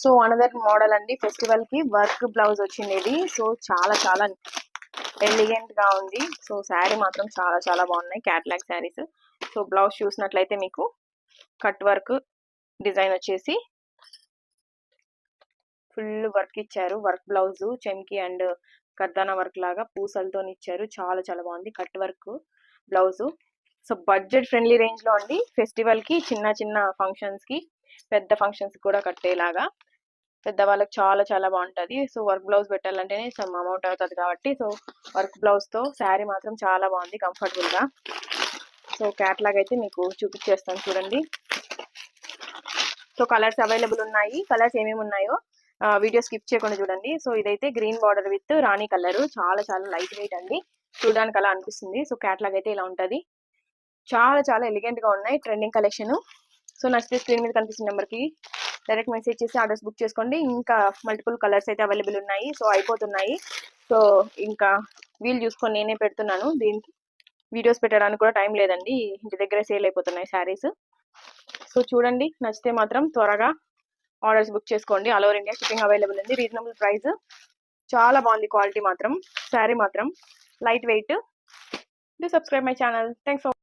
So another model అండి, festival కి work blouse వచ్చింది ఇది. సో చాలా చాలా ఎలిగెంట్ గా ఉంది. సో శారీ మాత్రం చాలా చాలా బాగున్నాయి, క్యాట్లాగ్ శారీస్. సో బ్లౌజ్ చూసినట్లయితే మీకు కట్ వర్క్ డిజైన్ వచ్చేసి ఫుల్ వర్క్ ఇచ్చారు. వర్క్ బ్లౌజ్ చెమ్కి అండ్ కర్దానా వర్క్ లాగా పూసలతో ఇచ్చారు. చాలా చాలా బాగుంది cut work blouse. So budget friendly range లో అండి, ఫెస్టివల్ కి చిన్న చిన్న ఫంక్షన్స్ కి పెద్ద ఫంక్షన్స్ కూడా కట్టేలాగా పెద్దవాళ్ళకి చాలా చాలా బాగుంటది. సో వర్క్ బ్లౌజ్ పెట్టాలంటేనే సమ్ అమౌంట్ అవుతుంది కాబట్టి, సో వర్క్ బ్లౌజ్ తో శారీ మాత్రం చాలా బాగుంది, కంఫర్టబుల్ గా. సో క్యాట్లాగ్ అయితే మీకు చూపించేస్తాను చూడండి. సో కలర్స్ అవైలబుల్ ఉన్నాయి. కలర్స్ ఏమేమి ఉన్నాయో వీడియో స్కిప్ చేయకుండా చూడండి. సో ఇదైతే green border with Rani colour, చాలా చాలా లైట్ వెయిట్ అండి, చూడడానికి అలా అనిపిస్తుంది. సో క్యాట్లాగ్ అయితే ఇలా ఉంటది. చాలా చాలా ఎలిగెంట్ గా ఉన్నాయి, ట్రెండింగ్ కలెక్షన్. సో నచ్చితే స్క్రీన్ మీద కనిపిస్తున్న నెంబర్ కి డైరెక్ట్ మెసేజ్ చేసి ఆర్డర్స్ బుక్ చేసుకోండి. ఇంకా మల్టిపుల్ కలర్స్ అయితే అవైలబుల్ ఉన్నాయి. సో అయిపోతున్నాయి. సో ఇంకా వీలు చూసుకొని నేనే పెడుతున్నాను, దీనికి వీడియోస్ పెట్టడానికి కూడా టైం లేదండి, ఇంటి దగ్గర సేల్ అయిపోతున్నాయి శారీస్. సో చూడండి, నచ్చితే మాత్రం త్వరగా ఆర్డర్స్ బుక్ చేసుకోండి. All over India shipping available ఉంది, రీజనబుల్ ప్రైస్. చాలా బాగుంది క్వాలిటీ మాత్రం, శారీ మాత్రం light weight. Do subscribe my channel. Thanks for